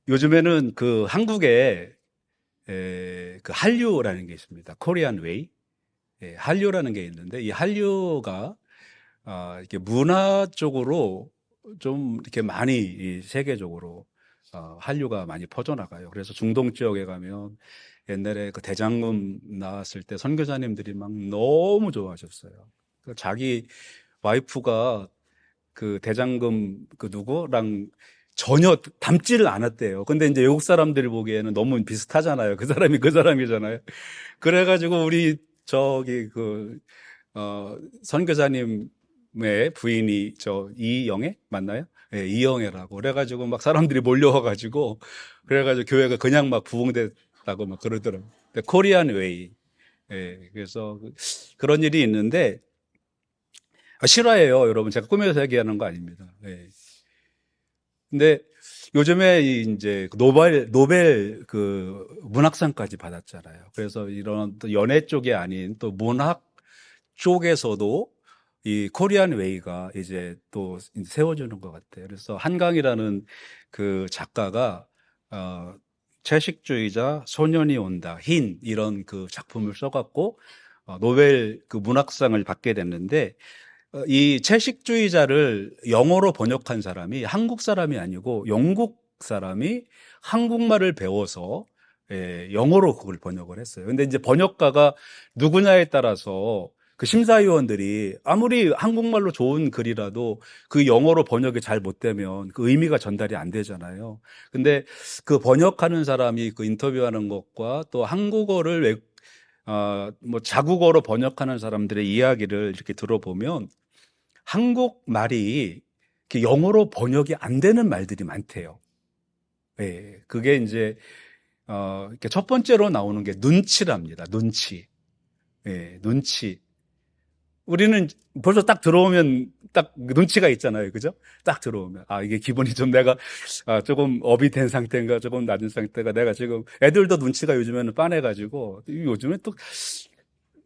요즘에는 그 한국에 그 한류라는 게 있습니다. 코리안 웨이. 한류라는 게 있는데 이 한류가 이렇게 문화 쪽으로 좀 이렇게 많이 이 세계적으로 한류가 많이 퍼져나가요. 그래서 중동 지역에 가면 옛날에 그 대장금 나왔을 때 선교사님들이 막 너무 좋아하셨어요. 그 자기 와이프가 그 대장금 그 누구랑 전혀 닮지를 않았대요. 근데 이제 외국 사람들이 보기에는 너무 비슷하잖아요. 그 사람이 그 사람이잖아요. 그래가지고 우리 저기 선교사님의 부인이 저 이영애 맞나요? 예, 이영애라고 그래가지고 막 사람들이 몰려와가지고 그래가지고 교회가 그냥 막 부흥됐다고 막 그러더라고요. 코리안 웨이. 예, 그래서 그런 일이 있는데 실화예요, 여러분. 제가 꾸며서 얘기하는 거 아닙니다. 예. 근데 요즘에 이제 노벨 그 문학상까지 받았잖아요. 그래서 이런 또 연애 쪽이 아닌 또 문학 쪽에서도 이 코리안 웨이가 이제 또 세워주는 것 같아요. 그래서 한강이라는 그 작가가 어, 채식주의자, 소년이 온다, 흰 이런 그 작품을 써갖고 노벨 그 문학상을 받게 됐는데 이 채식주의자를 영어로 번역한 사람이 한국 사람이 아니고 영국 사람이 한국말을 배워서 영어로 그걸 번역을 했어요. 근데 이제 번역가가 누구냐에 따라서 그 심사위원들이 아무리 한국말로 좋은 글이라도 그 영어로 번역이 잘 못 되면 그 의미가 전달이 안 되잖아요. 근데 그 번역하는 사람이 그 인터뷰하는 것과 또 한국어를 뭐 자국어로 번역하는 사람들의 이야기를 이렇게 들어보면 한국말이 이렇게 영어로 번역이 안 되는 말들이 많대요. 예, 그게 이제 이렇게 첫 번째로 나오는 게 눈치랍니다. 눈치. 예, 눈치. 우리는 벌써 딱 들어오면 딱 눈치가 있잖아요. 그죠? 딱 들어오면. 이게 기분이 좀 내가 조금 업이 된 상태인가, 조금 낮은 상태가 내가 지금 애들도 눈치가 요즘에는 빤해가지고 요즘에 또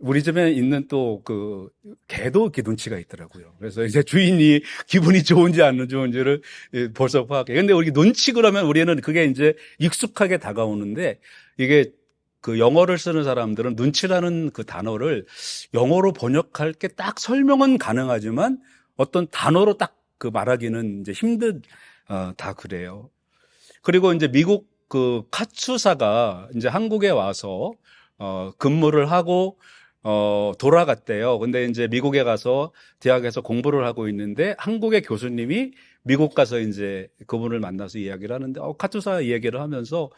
우리 집에 있는 또 그 개도 이렇게 눈치가 있더라고요. 그래서 이제 주인이 기분이 좋은지 안 좋은지를 벌써 파악해. 근데 우리 눈치 그러면 우리는 그게 이제 익숙하게 다가오는데 이게 그 영어를 쓰는 사람들은 눈치라는 그 단어를 영어로 번역할 게 딱 설명은 가능하지만 어떤 단어로 딱 그 말하기는 이제 다 그래요. 그리고 이제 미국 그 카츠사가 이제 한국에 와서 근무를 하고 돌아갔대요. 근데 이제 미국에 가서 대학에서 공부를 하고 있는데 한국의 교수님이 미국 가서 이제 그분을 만나서 이야기를 하는데 카투사 이야기를 하면서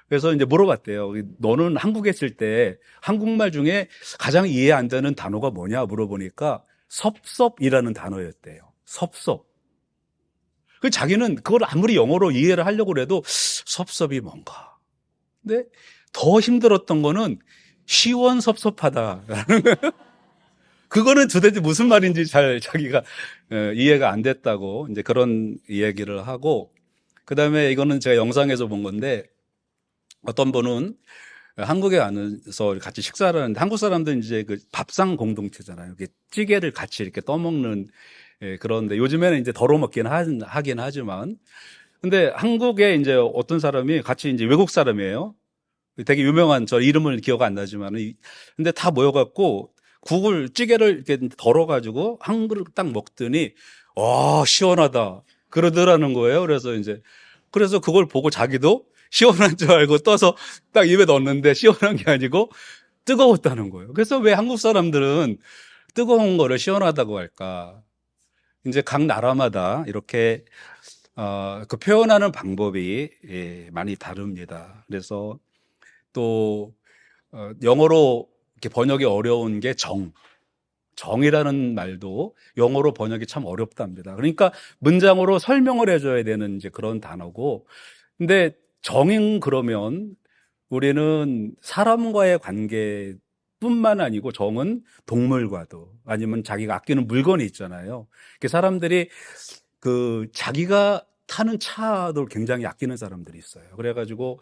그래서 이제 물어봤대요. 너는 한국에 있을 때 한국말 중에 가장 이해 안 되는 단어가 뭐냐 물어보니까 섭섭이라는 단어였대요. 섭섭. 그 자기는 그걸 아무리 영어로 이해를 하려고 해도 섭섭이 뭔가. 근데 더 힘들었던 거는 시원섭섭하다. 그거는 도대체 무슨 말인지 잘 자기가 이해가 안 됐다고 이제 그런 이야기를 하고 그다음에 이거는 제가 영상에서 본 건데 어떤 분은 한국에 와서 같이 식사를 하는데 한국 사람들은 이제 그 밥상 공동체잖아요. 이렇게 찌개를 같이 이렇게 떠먹는 그런데 요즘에는 이제 덜어 먹긴 하긴 하지만 근데 한국에 이제 어떤 사람이 같이 이제 외국 사람이에요. 되게 유명한 저 이름을 기억 안 나지만 근데 다 모여갖고 국을 찌개를 이렇게 덜어가지고 한 그릇 딱 먹더니 와 시원하다 그러더라는 거예요. 그래서 그걸 보고 자기도 시원한 줄 알고 떠서 딱 입에 넣었는데 시원한 게 아니고 뜨거웠다는 거예요. 그래서 왜 한국 사람들은 뜨거운 거를 시원하다고 할까? 이제 각 나라마다 이렇게 그 표현하는 방법이 많이 다릅니다. 그래서 또 영어로 이렇게 번역이 어려운 게 정이라는 말도 영어로 번역이 참 어렵답니다. 그러니까 문장으로 설명을 해줘야 되는 이제 그런 단어고, 근데 정인 그러면 우리는 사람과의 관계뿐만 아니고 정은 동물과도 아니면 자기가 아끼는 물건이 있잖아요. 사람들이 그 자기가 타는 차도 굉장히 아끼는 사람들이 있어요. 그래가지고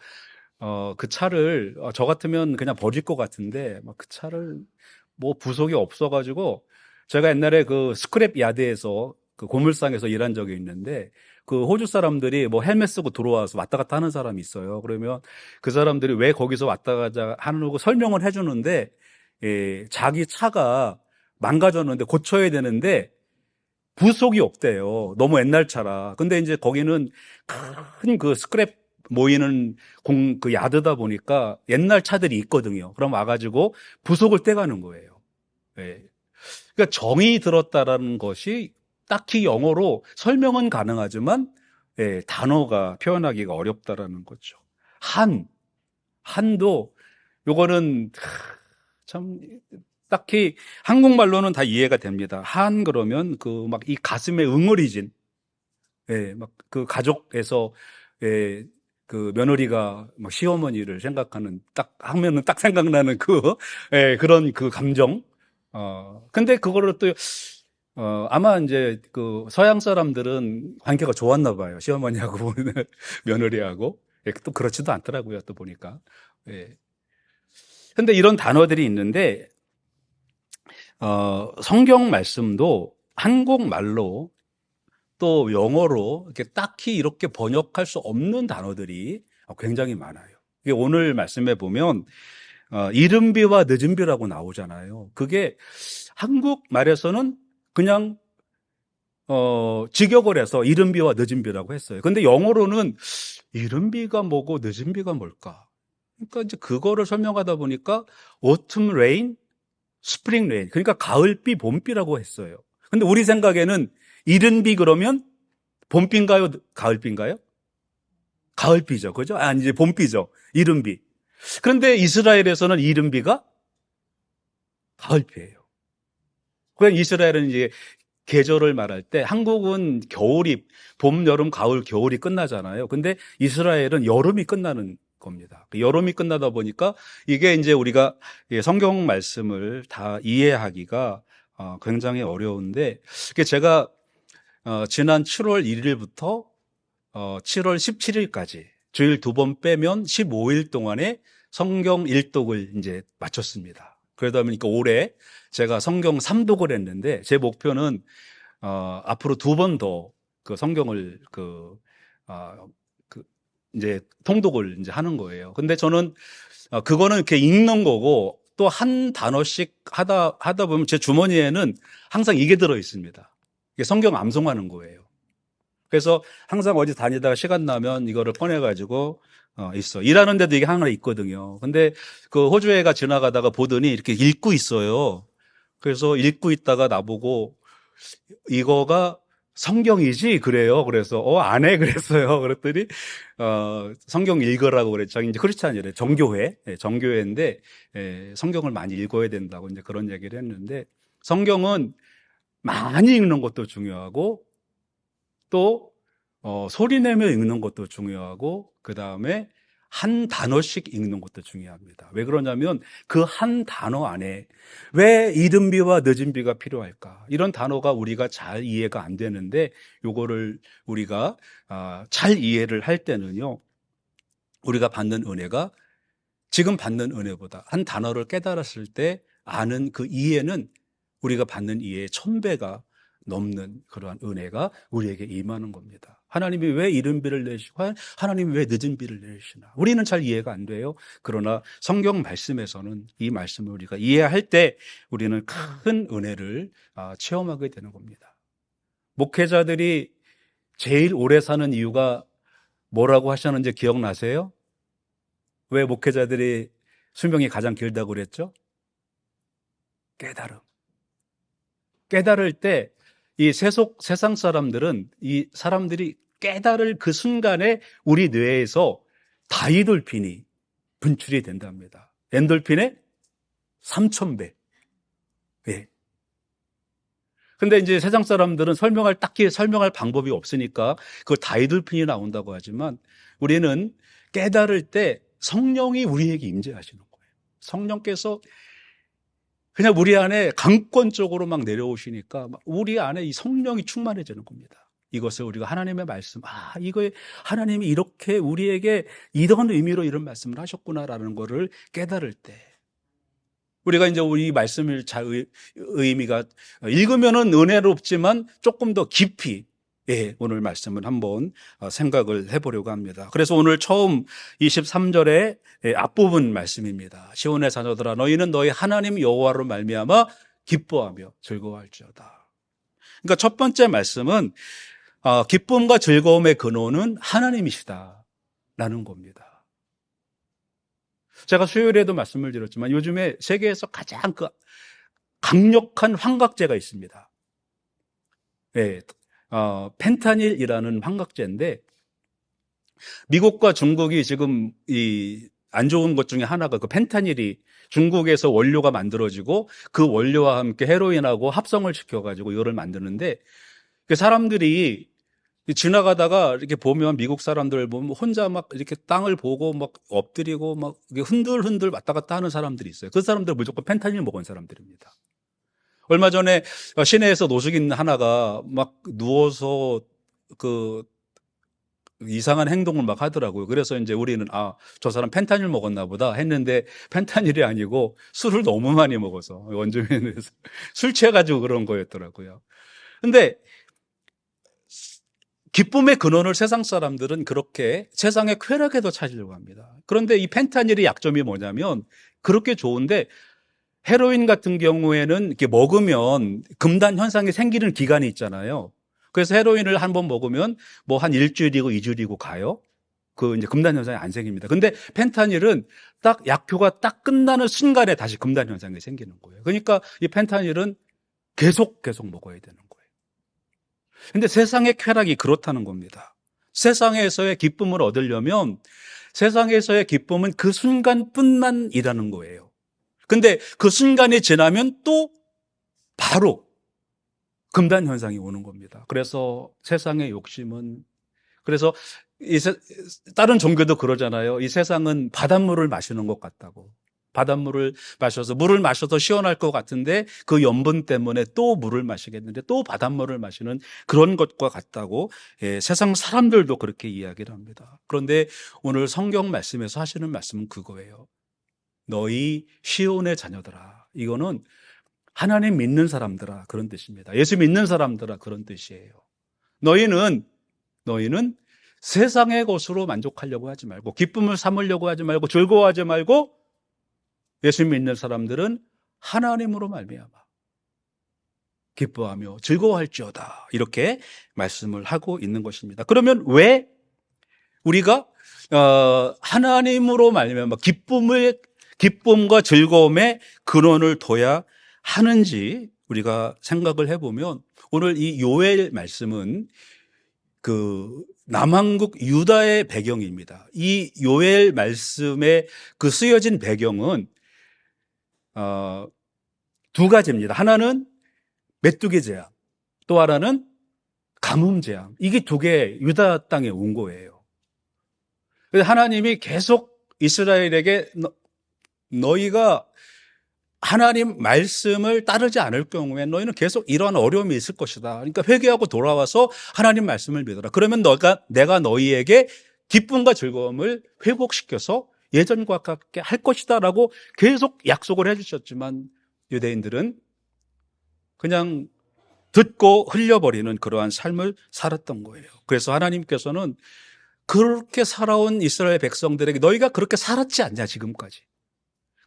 그 차를 저 같으면 그냥 버릴 것 같은데 막 그 차를 뭐 부속이 없어가지고 제가 옛날에 그 스크랩 야드에서 그 고물상에서 일한 적이 있는데 그 호주 사람들이 뭐 헬멧 쓰고 들어와서 왔다 갔다 하는 사람이 있어요. 그러면 그 사람들이 왜 거기서 왔다 가자 하는 거 설명을 해주는데 자기 차가 망가졌는데 고쳐야 되는데 부속이 없대요. 너무 옛날 차라. 근데 이제 거기는 큰 그 스크랩 모이는 그 야드다 보니까 옛날 차들이 있거든요. 그럼 와가지고 부속을 떼가는 거예요. 예. 그러니까 정이 들었다라는 것이 딱히 영어로 설명은 가능하지만 단어가 표현하기가 어렵다라는 거죠. 한도 요거는 참 딱히 한국말로는 다 이해가 됩니다. 그러면 그 막 이 가슴에 응어리진 막 그 가족에서 그 며느리가 막 시어머니를 생각하는 딱 하면은 딱 생각나는 그런 그 감정. 근데 그거를 또 아마 이제 그 서양 사람들은 관계가 좋았나 봐요. 시어머니하고 며느리하고. 또 그렇지도 않더라고요. 또 보니까. 예. 근데 이런 단어들이 있는데 성경 말씀도 한국말로 또 영어로 이렇게 딱히 이렇게 번역할 수 없는 단어들이 굉장히 많아요. 오늘 말씀에 보면 이른비와 늦은비라고 나오잖아요. 그게 한국말에서는 그냥 직역을 해서 이른비와 늦은비라고 했어요. 근데 영어로는 이른비가 뭐고 늦은비가 뭘까? 그러니까 이제 그거를 설명하다 보니까 autumn rain, spring rain. 그러니까 가을비, 봄비라고 했어요. 근데 우리 생각에는 이른비 그러면 봄비인가요? 가을비인가요? 가을비죠. 그죠? 이제 봄비죠. 이른비. 그런데 이스라엘에서는 이른비가 가을비예요. 그냥 이스라엘은 이제 계절을 말할 때 한국은 겨울이 봄, 여름, 가을, 겨울이 끝나잖아요. 근데 이스라엘은 여름이 끝나는 겁니다. 여름이 끝나다 보니까 이게 이제 우리가 성경 말씀을 다 이해하기가 굉장히 어려운데 제가 지난 7월 1일부터 7월 17일까지 주일 2번 빼면 15일 동안에 성경 일독을 이제 마쳤습니다. 그러다 보니까 올해 제가 성경 3독을 했는데 제 목표는 앞으로 2번 더 그 성경을 이제 통독을 이제 하는 거예요. 근데 저는 그거는 이렇게 읽는 거고 또 한 단어씩 하다 보면 제 주머니에는 항상 이게 들어 있습니다. 이게 성경 암송하는 거예요. 그래서 항상 어디 다니다가 시간 나면 이거를 꺼내가지고 있어. 일하는 데도 이게 하나 있거든요. 근데 그 호주애가 지나가다가 보더니 이렇게 읽고 있어요. 그래서 읽고 있다가 나보고 이거가 성경이지? 그래요. 그래서 안 해. 그랬어요. 그랬더니 성경 읽으라고 그랬죠. 이제 크리스찬이래. 정교회. 정교회인데 성경을 많이 읽어야 된다고 이제 그런 얘기를 했는데 성경은 많이 읽는 것도 중요하고 또 소리 내며 읽는 것도 중요하고 그다음에 한 단어씩 읽는 것도 중요합니다. 왜 그러냐면 그 한 단어 안에 왜 이른비와 늦은비가 필요할까? 이런 단어가 우리가 잘 이해가 안 되는데 요거를 우리가 잘 이해를 할 때는요. 우리가 받는 은혜가 지금 받는 은혜보다 한 단어를 깨달았을 때 아는 그 이해는 우리가 받는 이해의 1000배가 넘는 그러한 은혜가 우리에게 임하는 겁니다. 하나님이 왜 이른비를 내시고 하나님이 왜 늦은비를 내시나 우리는 잘 이해가 안 돼요. 그러나 성경 말씀에서는 이 말씀을 우리가 이해할 때 우리는 큰 은혜를 체험하게 되는 겁니다. 목회자들이 제일 오래 사는 이유가 뭐라고 하셨는지 기억나세요? 왜 목회자들이 수명이 가장 길다고 그랬죠? 깨달음. 깨달을 때 이 세상 사람들은 이 사람들이 깨달을 그 순간에 우리 뇌에서 다이돌핀이 분출이 된답니다. 엔돌핀의 3000배. 예. 근데 이제 세상 사람들은 딱히 설명할 방법이 없으니까 그 다이돌핀이 나온다고 하지만 우리는 깨달을 때 성령이 우리에게 임재하시는 거예요. 성령께서 그냥 우리 안에 강권적으로 막 내려오시니까 우리 안에 이 성령이 충만해지는 겁니다. 이것을 우리가 하나님의 말씀, 이거 하나님이 이렇게 우리에게 이런 의미로 이런 말씀을 하셨구나라는 거를 깨달을 때 우리가 이제 우리 말씀을 의미가 읽으면은 은혜롭지만 조금 더 깊이 오늘 말씀을 한번 생각을 해보려고 합니다. 그래서 오늘 처음 23절의 앞부분 말씀입니다. 시온의 자녀들아 너희는 너희 하나님 여호와로 말미암아 기뻐하며 즐거워할지어다. 그러니까 첫 번째 말씀은 기쁨과 즐거움의 근원은 하나님이시다라는 겁니다. 제가 수요일에도 말씀을 드렸지만 요즘에 세계에서 가장 강력한 환각제가 있습니다. 네, 펜타닐이라는 환각제인데 미국과 중국이 지금 안 좋은 것 중에 하나가 그 펜타닐이 중국에서 원료가 만들어지고 그 원료와 함께 헤로인하고 합성을 시켜가지고 이거를 만드는데 그 사람들이 지나가다가 이렇게 보면 미국 사람들 보면 혼자 막 이렇게 땅을 보고 막 엎드리고 막 흔들흔들 왔다 갔다 하는 사람들이 있어요. 그 사람들 무조건 펜타닐 먹은 사람들입니다. 얼마 전에 시내에서 노숙인 하나가 막 누워서 그 이상한 행동을 막 하더라고요. 그래서 이제 우리는 저 사람 펜타닐 먹었나 보다 했는데 펜타닐이 아니고 술을 너무 많이 먹어서 원주민에서 술 취해가지고 그런 거였더라고요. 근데 기쁨의 근원을 세상 사람들은 그렇게 세상의 쾌락에도 찾으려고 합니다. 그런데 이 펜타닐의 약점이 뭐냐면 그렇게 좋은데 헤로인 같은 경우에는 이렇게 먹으면 금단 현상이 생기는 기간이 있잖아요. 그래서 헤로인을 한번 먹으면 뭐 한 일주일이고 2주일이고 가요. 이제 금단 현상이 안 생깁니다. 근데 펜타닐은 딱 약효가 딱 끝나는 순간에 다시 금단 현상이 생기는 거예요. 그러니까 이 펜타닐은 계속 먹어야 되는 거예요. 근데 세상의 쾌락이 그렇다는 겁니다. 세상에서의 기쁨을 얻으려면 세상에서의 기쁨은 그 순간뿐만이라는 거예요. 근데 그 순간이 지나면 또 바로 금단 현상이 오는 겁니다. 그래서 세상의 욕심은 그래서 다른 종교도 그러잖아요. 이 세상은 바닷물을 마시는 것 같다고. 바닷물을 마셔서 물을 마셔서 시원할 것 같은데 그 염분 때문에 또 물을 마시겠는데 또 바닷물을 마시는 그런 것과 같다고 세상 사람들도 그렇게 이야기를 합니다. 그런데 오늘 성경 말씀에서 하시는 말씀은 그거예요. 너희 시온의 자녀들아. 이거는 하나님 믿는 사람들아 그런 뜻입니다. 예수 믿는 사람들아 그런 뜻이에요. 너희는 세상의 것으로 만족하려고 하지 말고 기쁨을 삼으려고 하지 말고 즐거워하지 말고 예수 믿는 사람들은 하나님으로 말미암아 기뻐하며 즐거워할지어다 이렇게 말씀을 하고 있는 것입니다. 그러면 왜 우리가 하나님으로 말미암아 기쁨과 즐거움의 근원을 둬야 하는지 우리가 생각을 해보면 오늘 이 요엘 말씀은 남한국 유다의 배경입니다. 이 요엘 말씀에 쓰여진 배경은 두 가지입니다. 하나는 메뚜기 재앙, 또 하나는 가뭄 재앙. 이게 두 개 유다 땅에 온 거예요. 그래서 하나님이 계속 이스라엘에게 너희가 하나님 말씀을 따르지 않을 경우에 너희는 계속 이러한 어려움이 있을 것이다. 그러니까 회개하고 돌아와서 하나님 말씀을 믿어라. 그러면 내가 너희에게 기쁨과 즐거움을 회복시켜서 예전과 같게 할 것이다 라고 계속 약속을 해주셨지만 유대인들은 그냥 듣고 흘려버리는 그러한 삶을 살았던 거예요. 그래서 하나님께서는 그렇게 살아온 이스라엘 백성들에게 너희가 그렇게 살았지 않냐 지금까지.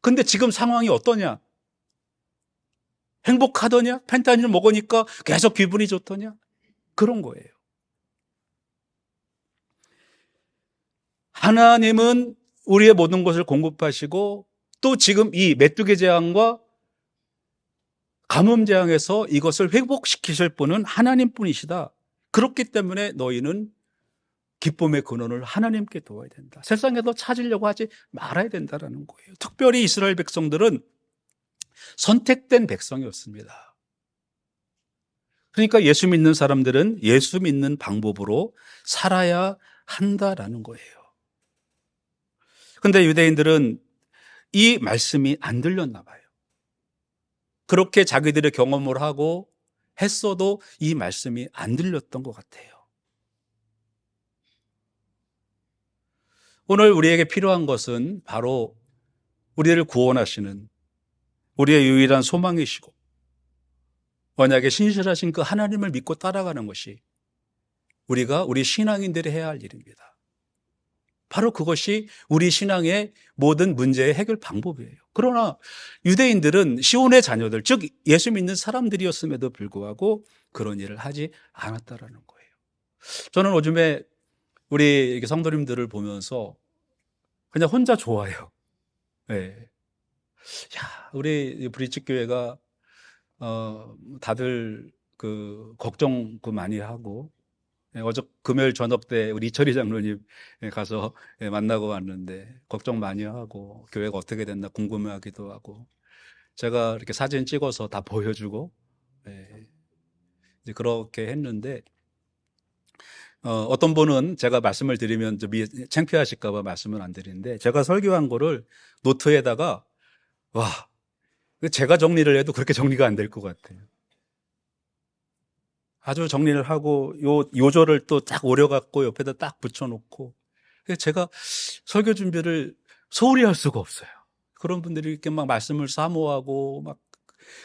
근데 지금 상황이 어떠냐? 행복하더냐? 펜타닐 먹으니까 계속 기분이 좋더냐? 그런 거예요. 하나님은 우리의 모든 것을 공급하시고 또 지금 이 메뚜기 재앙과 가뭄 재앙에서 이것을 회복시키실 분은 하나님뿐이시다. 그렇기 때문에 너희는 기쁨의 근원을 하나님께 둬야 된다. 세상에서 찾으려고 하지 말아야 된다는 거예요. 특별히 이스라엘 백성들은 선택된 백성이었습니다. 그러니까 예수 믿는 사람들은 예수 믿는 방법으로 살아야 한다라는 거예요. 그런데 유대인들은 이 말씀이 안 들렸나 봐요. 그렇게 자기들의 경험을 하고 했어도 이 말씀이 안 들렸던 것 같아요. 오늘 우리에게 필요한 것은 바로 우리를 구원하시는 우리의 유일한 소망이시고 만약에 신실하신 그 하나님을 믿고 따라가는 것이 우리가 우리 신앙인들이 해야 할 일입니다. 바로 그것이 우리 신앙의 모든 문제의 해결 방법이에요. 그러나 유대인들은 시온의 자녀들, 즉 예수 믿는 사람들이었음에도 불구하고 그런 일을 하지 않았다라는 거예요. 저는 요즘에 우리 성도님들을 보면서 그냥 혼자 좋아요. 네. 야, 우리 브리치 교회가 다들 걱정 많이 하고, 어저 금요일 저녁 때 우리 이철희 장로님 가서 만나고 왔는데 걱정 많이 하고 교회가 어떻게 됐나 궁금해하기도 하고 제가 이렇게 사진 찍어서 다 보여주고 이제 그렇게 했는데 어떤 분은 제가 말씀을 드리면 좀 창피하실까봐 말씀을 안 드리는데 제가 설교한 거를 노트에다가 와 제가 정리를 해도 그렇게 정리가 안 될 것 같아요. 아주 정리를 하고 요절을 또 딱 오려갖고 옆에다 딱 붙여놓고 제가 설교 준비를 소홀히 할 수가 없어요. 그런 분들이 이렇게 막 말씀을 사모하고 막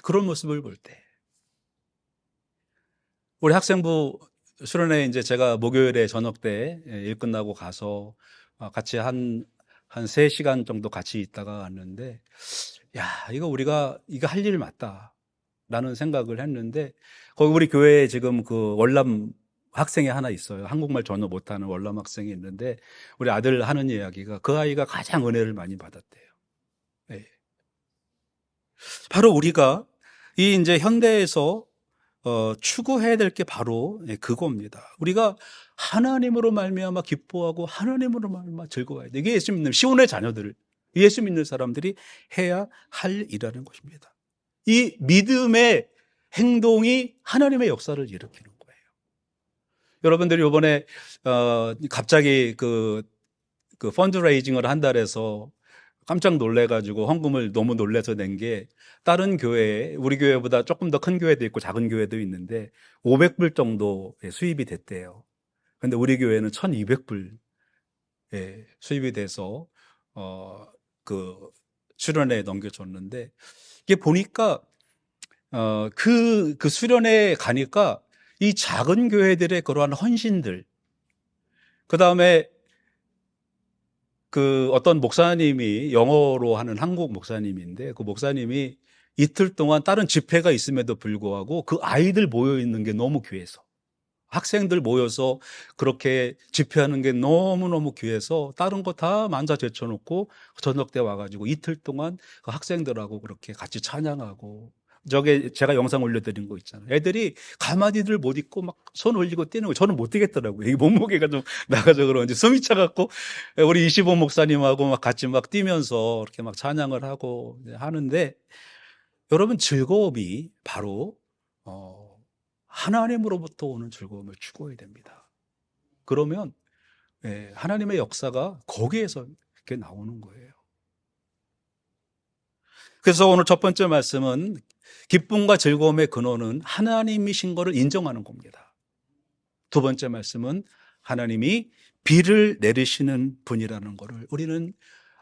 그런 모습을 볼 때 우리 학생부 수련회 이제 제가 목요일에 저녁 때 일 끝나고 가서 같이 한 3시간 정도 같이 있다가 왔는데 야 우리가 이거 할 일 맞다라는 생각을 했는데 거기 우리 교회에 지금 그 월남 학생이 하나 있어요. 한국말 전혀 못하는 월남 학생이 있는데 우리 아들 하는 이야기가 그 아이가 가장 은혜를 많이 받았대요. 네. 바로 우리가 이 이제 현대에서 추구해야 될 게 바로 그겁니다. 우리가 하나님으로 말미암아 기뻐하고 하나님으로 말미암아 즐거워야 돼. 이게 예수 믿는 시온의 자녀들, 예수 믿는 사람들이 해야 할 일이라는 것입니다. 이 믿음의 행동이 하나님의 역사를 일으키는 거예요. 여러분들이 이번에 갑자기 펀드레이징을 한다 해서 깜짝 놀래가지고 헌금을 너무 놀래서 낸 게 다른 교회, 우리 교회보다 조금 더 큰 교회도 있고 작은 교회도 있는데 500불 정도 수입이 됐대요. 근데 우리 교회는 1200불 수입이 돼서 그 수련회에 넘겨줬는데 이게 보니까 그 수련회에 가니까 이 작은 교회들의 그러한 헌신들 그 다음에 어떤 목사님이 영어로 하는 한국 목사님인데 그 목사님이 이틀 동안 다른 집회가 있음에도 불구하고 그 아이들 모여 있는 게 너무 귀해서 학생들 모여서 그렇게 집회하는 게 너무너무 귀해서 다른 거 다 만사 제쳐놓고 저녁 때 와가지고 이틀 동안 그 학생들하고 그렇게 같이 찬양하고 저게 제가 영상 올려드린 거 있잖아요. 애들이 가마니들 못 입고 막 손 올리고 뛰는 거 저는 못 뛰겠더라고요. 이 몸무게가 좀 나가서 그런지 숨이 차갖고 우리 25 목사님하고 막 같이 막 뛰면서 이렇게 막 찬양을 하고 하는데 여러분 즐거움이 바로 하나님으로부터 오는 즐거움을 추구해야 됩니다. 그러면 하나님의 역사가 거기에서 이렇게 나오는 거예요. 그래서 오늘 첫 번째 말씀은 기쁨과 즐거움의 근원은 하나님이신 것을 인정하는 겁니다. 두 번째 말씀은 하나님이 비를 내리시는 분이라는 것을 우리는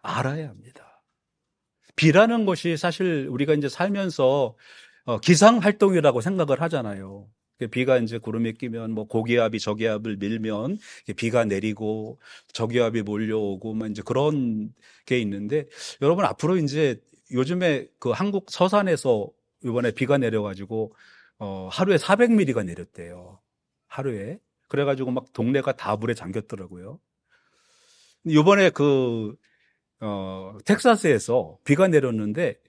알아야 합니다. 비라는 것이 사실 우리가 이제 살면서 기상활동이라고 생각을 하잖아요. 비가 이제 구름이 끼면 뭐 고기압이 저기압을 밀면 비가 내리고 저기압이 몰려오고 뭐 이제 그런 게 있는데 여러분 앞으로 이제 요즘에 그 한국 서산에서 이번에 비가 내려가지고 하루에 400mm가 내렸대요. 하루에. 그래가지고 막 동네가 다 물에 잠겼더라고요. 이번에 텍사스에서 비가 내렸는데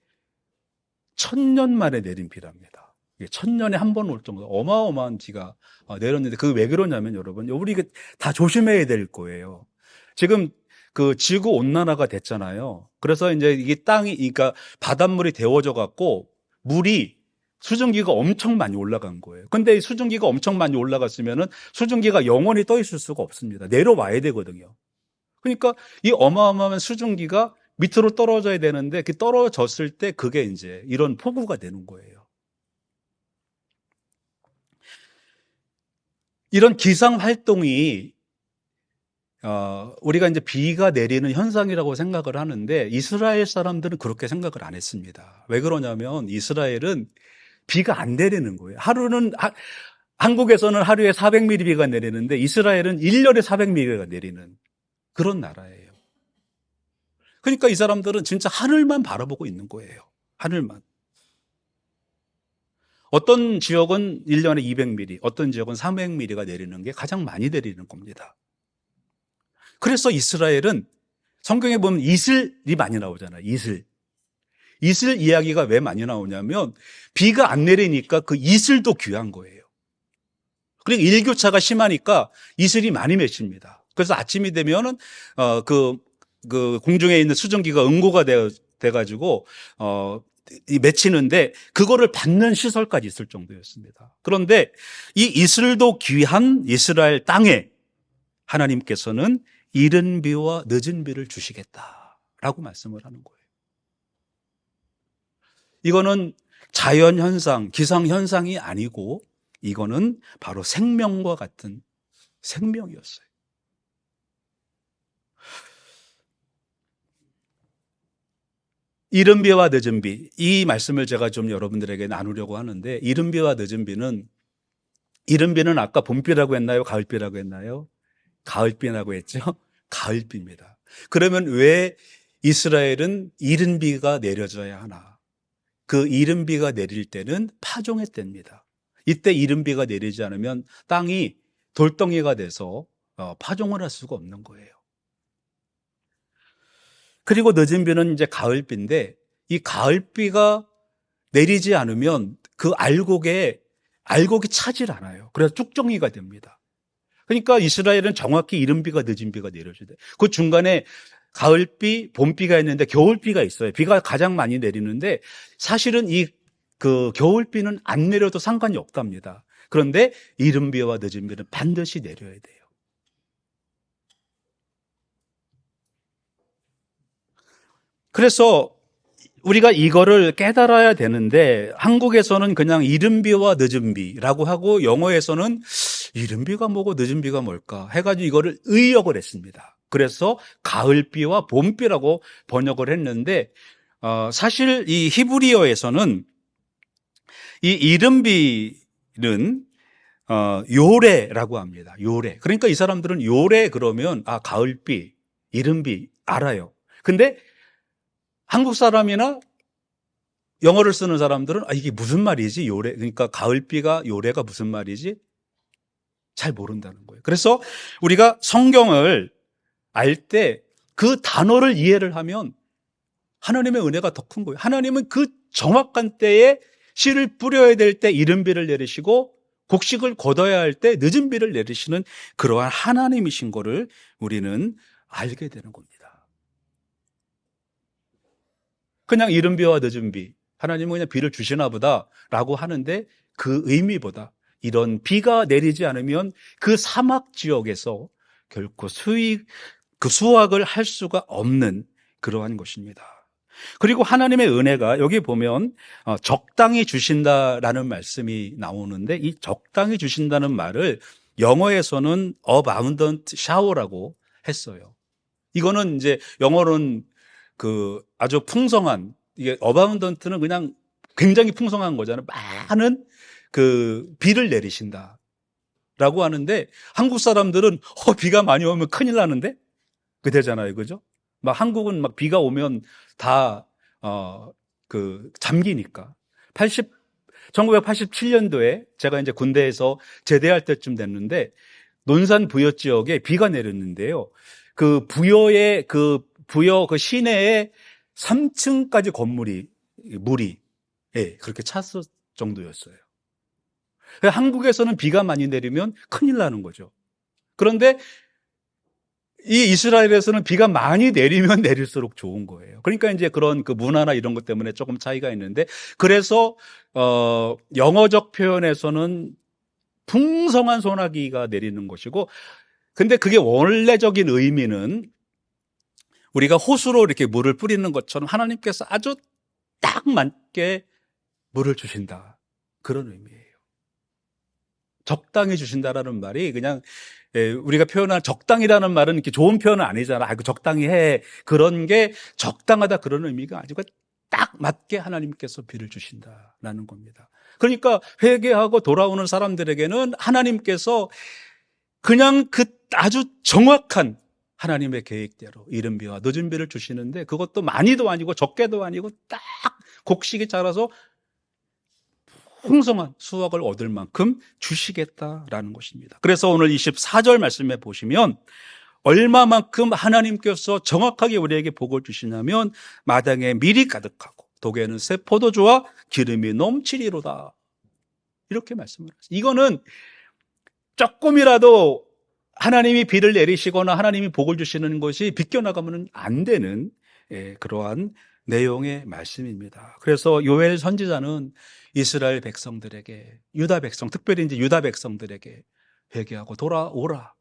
1000년 만에 내린 비랍니다. 1000년에 한 번 올 정도 어마어마한 비가 내렸는데 그게 왜 그러냐면 여러분 우리 다 조심해야 될 거예요. 지금 그 지구 온난화가 됐잖아요. 그래서 이제 이게 그러니까 바닷물이 데워져 갖고 물이 수증기가 엄청 많이 올라간 거예요. 근데 이 수증기가 엄청 많이 올라갔으면은 수증기가 영원히 떠 있을 수가 없습니다. 내려와야 되거든요. 그러니까 이 어마어마한 수증기가 밑으로 떨어져야 되는데 그 떨어졌을 때 그게 이제 이런 폭우가 되는 거예요. 이런 기상 활동이 우리가 이제 비가 내리는 현상이라고 생각을 하는데 이스라엘 사람들은 그렇게 생각을 안 했습니다. 왜 그러냐면 이스라엘은 비가 안 내리는 거예요. 한국에서는 하루에 400mm 비가 내리는데 이스라엘은 1년에 400mm가 내리는 그런 나라예요. 그러니까 이 사람들은 진짜 하늘만 바라보고 있는 거예요. 하늘만. 어떤 지역은 1년에 200mm, 어떤 지역은 300mm가 내리는 게 가장 많이 내리는 겁니다. 그래서 이스라엘은 성경에 보면 이슬이 많이 나오잖아요. 이슬. 이슬 이야기가 왜 많이 나오냐면 비가 안 내리니까 그 이슬도 귀한 거예요. 그리고 일교차가 심하니까 이슬이 많이 맺힙니다. 그래서 아침이 되면은 그 공중에 있는 수증기가 응고가 돼가지고 이 맺히는데 그거를 받는 시설까지 있을 정도였습니다. 그런데 이 이슬도 귀한 이스라엘 땅에 하나님께서는 이른 비와 늦은 비를 주시겠다라고 말씀을 하는 거예요. 이거는 자연 현상, 기상 현상이 아니고 이거는 바로 생명과 같은 생명이었어요. 이른 비와 늦은 비, 이 말씀을 제가 좀 여러분들에게 나누려고 하는데 이른 비와 늦은 비는 아까 봄비라고 했나요? 가을비라고 했나요? 가을비라고 했죠? 가을비입니다. 그러면 왜 이스라엘은 이른 비가 내려져야 하나? 그 이른 비가 내릴 때는 파종의 때입니다. 이때 이른 비가 내리지 않으면 땅이 돌덩이가 돼서 파종을 할 수가 없는 거예요. 그리고 늦은 비는 이제 가을비인데 이 가을비가 내리지 않으면 그 알곡이 차질 않아요. 그래서 쭉정이가 됩니다. 그러니까 이스라엘은 정확히 이른 비가 늦은 비가 내려줘야 돼요. 그 중간에 가을비, 봄비가 있는데 겨울비가 있어요. 비가 가장 많이 내리는데 사실은 그 겨울비는 안 내려도 상관이 없답니다. 그런데 이른 비와 늦은 비는 반드시 내려야 돼요. 그래서 우리가 이거를 깨달아야 되는데 한국에서는 그냥 이른 비와 늦은 비라고 하고 영어에서는 이른 비가 뭐고 늦은 비가 뭘까 해가지고 이거를 의역을 했습니다. 그래서 가을비와 봄비라고 번역을 했는데 사실 이 히브리어에서는 이 이른 비는 요레라고 합니다. 요레. 그러니까 이 사람들은 요레 그러면 가을비, 이른비 알아요. 근데 한국 사람이나 영어를 쓰는 사람들은 이게 무슨 말이지? 요레. 그러니까 가을비가 요레가 무슨 말이지? 잘 모른다는 거예요. 그래서 우리가 성경을 알 때 그 단어를 이해를 하면 하나님의 은혜가 더 큰 거예요. 하나님은 그 정확한 때에 씨를 뿌려야 될 때 이른 비를 내리시고 곡식을 걷어야 할 때 늦은 비를 내리시는 그러한 하나님이신 거를 우리는 알게 되는 겁니다. 그냥 이른 비와 늦은 비, 하나님은 그냥 비를 주시나 보다라고 하는데 그 의미보다 이런 비가 내리지 않으면 그 사막 지역에서 결코 수확을 할 수가 없는 그러한 것입니다. 그리고 하나님의 은혜가 여기 보면 적당히 주신다라는 말씀이 나오는데 이 적당히 주신다는 말을 영어에서는 abundant shower라고 했어요. 이거는 이제 영어로는 아주 풍성한, 이게 abundant는 그냥 굉장히 풍성한 거잖아요. 많은 비를 내리신다 라고 하는데 한국 사람들은 비가 많이 오면 큰일 나는데 그대잖아요. 그죠? 막 한국은 막 비가 오면 다 잠기니까. 1987년도에 제가 이제 군대에서 제대할 때쯤 됐는데 논산 부여 지역에 비가 내렸는데요. 그 부여 시내에 3층까지 물이 그렇게 찼을 정도였어요. 한국에서는 비가 많이 내리면 큰일 나는 거죠. 그런데 이 이스라엘에서는 비가 많이 내리면 내릴수록 좋은 거예요. 그러니까 이제 그런 문화나 이런 것 때문에 조금 차이가 있는데, 그래서 영어적 표현에서는 풍성한 소나기가 내리는 것이고, 근데 그게 원래적인 의미는 우리가 호수로 이렇게 물을 뿌리는 것처럼 하나님께서 아주 딱 맞게 물을 주신다, 그런 의미예요. 적당히 주신다라는 말이 그냥 우리가 표현한 적당이라는 말은 이렇게 좋은 표현은 아니잖아. 그 적당히 해. 그런 게 적당하다 그런 의미가 아니고 딱 맞게 하나님께서 비를 주신다라는 겁니다. 그러니까 회개하고 돌아오는 사람들에게는 하나님께서 그냥 그 아주 정확한 하나님의 계획대로 이른 비와 늦은 비를 주시는데 그것도 많이도 아니고 적게도 아니고 딱 곡식이 자라서 풍성한 수확을 얻을 만큼 주시겠다라는 것입니다. 그래서 오늘 24절 말씀에 보시면 얼마만큼 하나님께서 정확하게 우리에게 복을 주시냐면 마당에 밀이 가득하고 독에는 새 포도주와 기름이 넘치리로다. 이렇게 말씀을 하셨어요. 이거는 조금이라도 하나님이 비를 내리시거나 하나님이 복을 주시는 것이 비껴나가면 안 되는 그러한 내용의 말씀입니다. 그래서 요엘 선지자는 이스라엘 백성들에게, 유다 백성, 특별히 이제 유다 백성들에게 회개하고 돌아오라,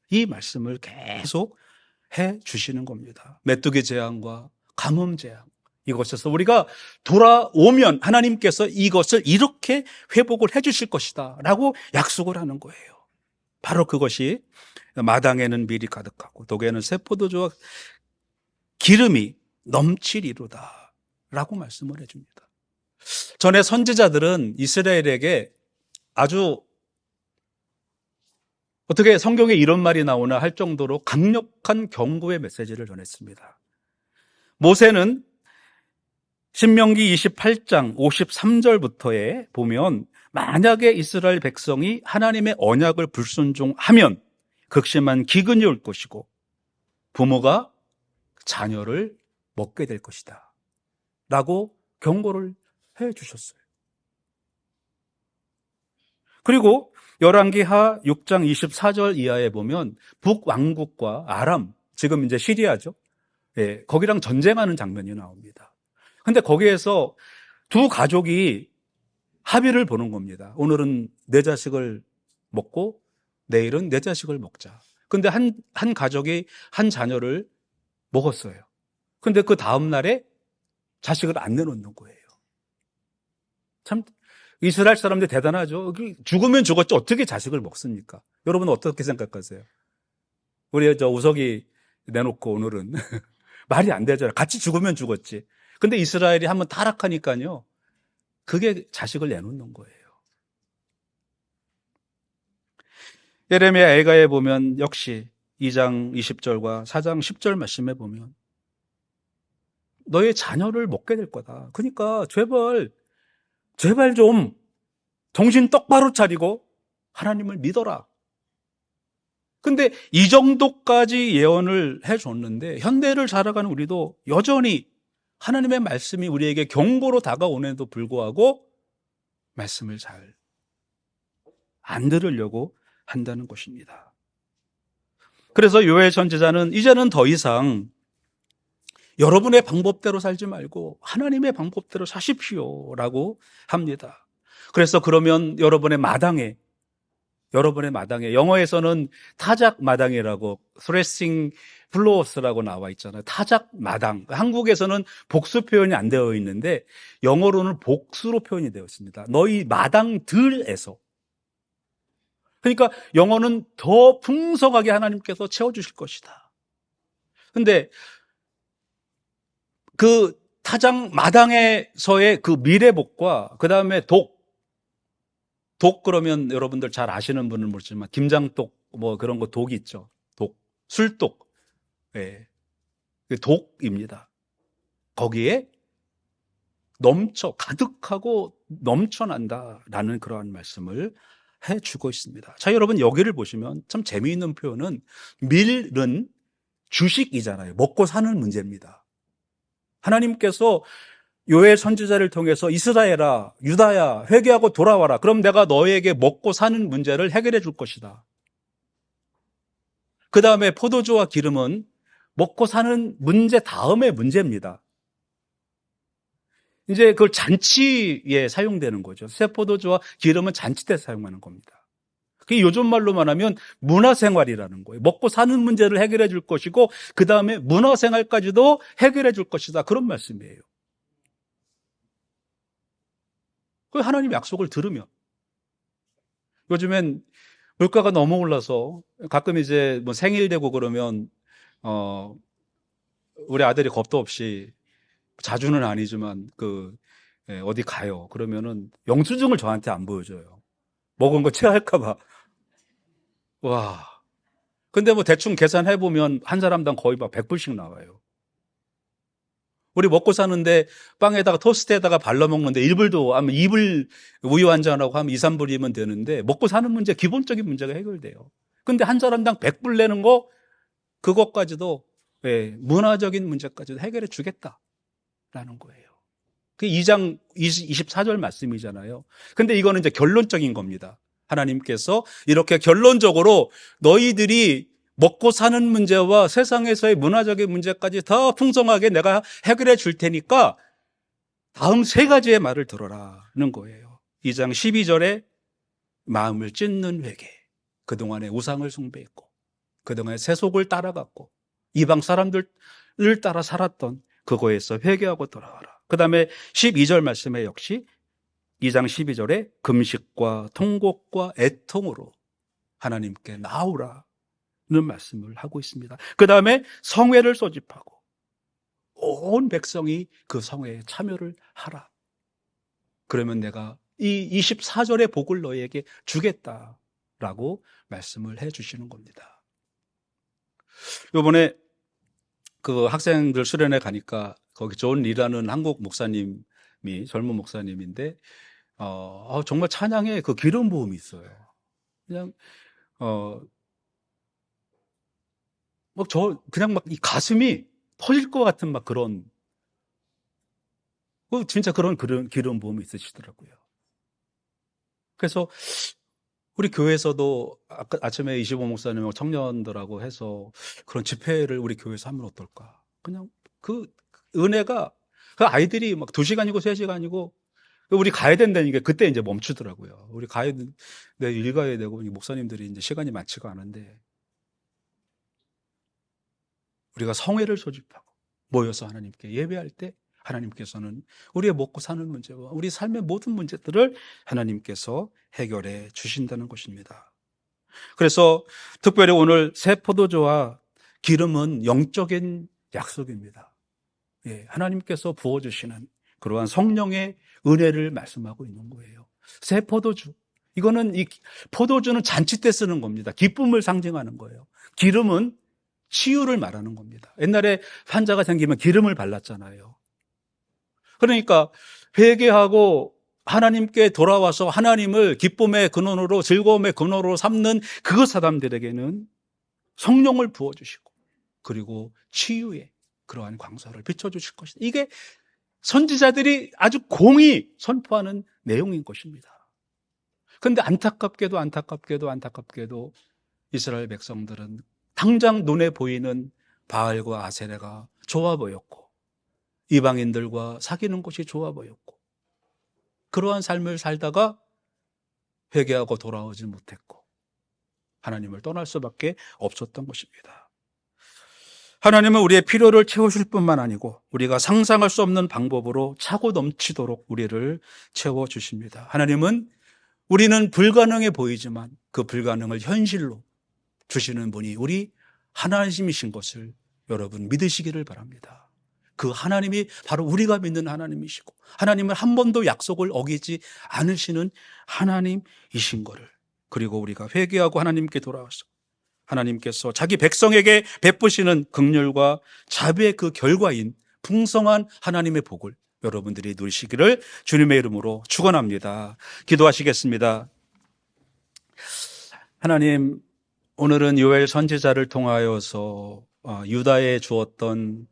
이 말씀을 계속 해 주시는 겁니다. 메뚜기 재앙과 가뭄 재앙, 이것에서 우리가 돌아오면 하나님께서 이것을 이렇게 회복을 해 주실 것이다 라고 약속을 하는 거예요. 바로 그것이 마당에는 밀이 가득하고 독에는 새 포도주와 기름이 넘치리로다 라고 말씀을 해줍니다. 전에 선지자들은 이스라엘에게 아주 어떻게 성경에 이런 말이 나오나 할 정도로 강력한 경고의 메시지를 전했습니다. 모세는 신명기 28장 53절부터에 보면 만약에 이스라엘 백성이 하나님의 언약을 불순종하면 극심한 기근이 올 것이고 부모가 자녀를 먹게 될 것이다 라고 경고를 해 주셨어요. 그리고 열왕기하 6장 24절 이하에 보면 북왕국과 아람, 지금 이제 시리아죠. 거기랑 전쟁하는 장면이 나옵니다. 근데 거기에서 두 가족이 합의를 보는 겁니다. 오늘은 내 자식을 먹고 내일은 내 자식을 먹자. 근데 한 가족이 한 자녀를 먹었어요. 근데 그 다음 날에 자식을 안 내놓는 거예요. 참 이스라엘 사람들 대단하죠. 죽으면 죽었지 어떻게 자식을 먹습니까? 여러분 어떻게 생각하세요? 우리 저 우석이 내놓고 오늘은 말이 안 되잖아요. 같이 죽으면 죽었지. 근데 이스라엘이 한번 타락하니까요, 그게 자식을 내놓는 거예요. 예레미야 애가에 보면 역시 2장 20절과 4장 10절 말씀에 보면 너의 자녀를 먹게 될 거다. 그러니까 제발 좀 정신 똑바로 차리고 하나님을 믿어라. 근데 이 정도까지 예언을 해줬는데 현대를 살아가는 우리도 여전히 하나님의 말씀이 우리에게 경고로 다가오는데도 불구하고 말씀을 잘 안 들으려고 한다는 것입니다. 그래서 요엘 선지자는 이제는 더 이상 여러분의 방법대로 살지 말고 하나님의 방법대로 사십시오라고 합니다. 그래서 그러면 여러분의 마당에 영어에서는 타작 마당이라고 threshing floor라고 나와 있잖아요. 타작 마당. 한국에서는 복수 표현이 안 되어 있는데 영어로는 복수로 표현이 되어 있습니다. 너희 마당들에서. 그러니까 영어는 더 풍성하게 하나님께서 채워주실 것이다. 근데 그 타작 마당에서의 그 미래복과 그 다음에 독 그러면 여러분들 잘 아시는 분은 모르지만 김장독 뭐 그런 거 독이 있죠. 술독. 독입니다. 거기에 가득하고 넘쳐난다라는 그러한 말씀을 해주고 있습니다. 자, 여러분 여기를 보시면 참 재미있는 표현은 밀은 주식이잖아요. 먹고 사는 문제입니다. 하나님께서 요엘 선지자를 통해서 이스라엘아, 유다야, 회개하고 돌아와라. 그럼 내가 너에게 먹고 사는 문제를 해결해 줄 것이다. 그 다음에 포도주와 기름은 먹고 사는 문제 다음의 문제입니다. 이제 그걸 잔치에 사용되는 거죠. 새 포도주와 기름은 잔치 때 사용하는 겁니다. 그게 요즘 말로 말하면 문화생활이라는 거예요. 먹고 사는 문제를 해결해 줄 것이고 그 다음에 문화생활까지도 해결해 줄 것이다. 그런 말씀이에요. 그 하나님 약속을 들으면 요즘엔 물가가 너무 올라서 가끔 이제 뭐 생일 되고 그러면 우리 아들이 겁도 없이, 자주는 아니지만 어디 가요. 그러면은 영수증을 저한테 안 보여줘요. 먹은 거 체할까 봐. 와. 근데 뭐 대충 계산해 보면 한 사람당 거의 막 100불씩 나와요. 우리 먹고 사는데 빵에다가 토스트에다가 발라 먹는데 1불도, 아마 2불 우유 한 잔하고 하면 2, 3불이면 되는데, 먹고 사는 문제, 기본적인 문제가 해결돼요. 근데 한 사람당 100불 내는 거, 그것까지도, 문화적인 문제까지도 해결해 주겠다라는 거예요. 그 2장 24절 말씀이잖아요. 근데 이거는 이제 결론적인 겁니다. 하나님께서 이렇게 결론적으로 너희들이 먹고 사는 문제와 세상에서의 문화적인 문제까지 더 풍성하게 내가 해결해 줄 테니까 다음 세 가지의 말을 들어라는 거예요. 2장 12절에 마음을 찢는 회개. 그동안에 우상을 숭배했고, 그동안에 세속을 따라갔고, 이방 사람들을 따라 살았던 그거에서 회개하고 돌아와라. 그 다음에 12절 말씀에 역시 2장 12절에 금식과 통곡과 애통으로 하나님께 나오라는 말씀을 하고 있습니다. 그 다음에 성회를 소집하고 온 백성이 그 성회에 참여를 하라. 그러면 내가 이 24절의 복을 너희에게 주겠다라고 말씀을 해 주시는 겁니다. 이번에 그 학생들 수련회 가니까 거기 존 리라는 한국 목사님이, 젊은 목사님인데, 정말 찬양에 그 기름 부음이 있어요. 그냥, 그냥 막 이 가슴이 터질 것 같은 막 그런, 진짜 그런 기름 부음이 있으시더라고요. 그래서 우리 교회에서도 아까 아침에 25 목사님하고 청년들하고 해서 그런 집회를 우리 교회에서 하면 어떨까? 그냥 그 은혜가, 그 아이들이 막 2시간이고 3시간이고 우리 가야 된다는 게 그때 이제 멈추더라고요. 우리 가야 돼, 일 가야 되고, 목사님들이 이제 시간이 많지가 않은데, 우리가 성회를 소집하고 모여서 하나님께 예배할 때 하나님께서는 우리의 먹고 사는 문제와 우리 삶의 모든 문제들을 하나님께서 해결해 주신다는 것입니다. 그래서 특별히 오늘 새 포도주와 기름은 영적인 약속입니다. 하나님께서 부어주시는 그러한 성령의 은혜를 말씀하고 있는 거예요. 새 포도주. 이거는 이 포도주는 잔치 때 쓰는 겁니다. 기쁨을 상징하는 거예요. 기름은 치유를 말하는 겁니다. 옛날에 환자가 생기면 기름을 발랐잖아요. 그러니까 회개하고 하나님께 돌아와서 하나님을 기쁨의 근원으로, 즐거움의 근원으로 삼는 그 사람들에게는 성령을 부어주시고, 그리고 치유의 그러한 광선을 비춰주실 것이다. 이게 선지자들이 아주 공히 선포하는 내용인 것입니다. 그런데 안타깝게도 이스라엘 백성들은 당장 눈에 보이는 바알과 아세라가 좋아 보였고, 이방인들과 사귀는 것이 좋아 보였고, 그러한 삶을 살다가 회개하고 돌아오지 못했고 하나님을 떠날 수밖에 없었던 것입니다. 하나님은 우리의 필요를 채우실 뿐만 아니고 우리가 상상할 수 없는 방법으로 차고 넘치도록 우리를 채워주십니다. 하나님은 우리는 불가능해 보이지만 그 불가능을 현실로 주시는 분이 우리 하나님이신 것을 여러분 믿으시기를 바랍니다. 그 하나님이 바로 우리가 믿는 하나님이시고, 하나님은 한 번도 약속을 어기지 않으시는 하나님이신 것을, 그리고 우리가 회개하고 하나님께 돌아와서 하나님께서 자기 백성에게 베푸시는 긍휼과 자비의 그 결과인 풍성한 하나님의 복을 여러분들이 누리시기를 주님의 이름으로 축원합니다. 기도하시겠습니다. 하나님, 오늘은 요엘 선지자를 통하여서 유다에 주었던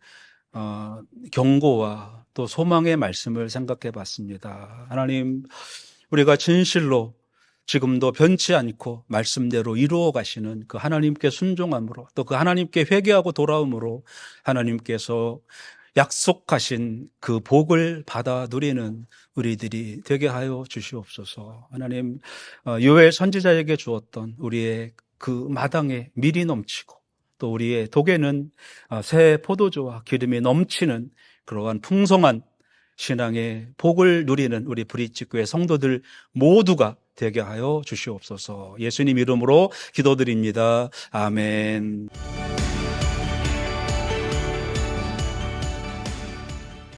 경고와 또 소망의 말씀을 생각해 봤습니다. 하나님, 우리가 진실로 지금도 변치 않고 말씀대로 이루어 가시는 그 하나님께 순종함으로, 또 그 하나님께 회개하고 돌아옴으로 하나님께서 약속하신 그 복을 받아 누리는 우리들이 되게 하여 주시옵소서. 하나님, 요엘 선지자에게 주었던 우리의 그 마당에 밀이 넘치고, 또 우리의 독에는 새 포도주와 기름이 넘치는 그러한 풍성한 신앙의 복을 누리는 우리 브릿지교회 성도들 모두가 되게 하여 주시옵소서. 예수님 이름으로 기도드립니다. 아멘.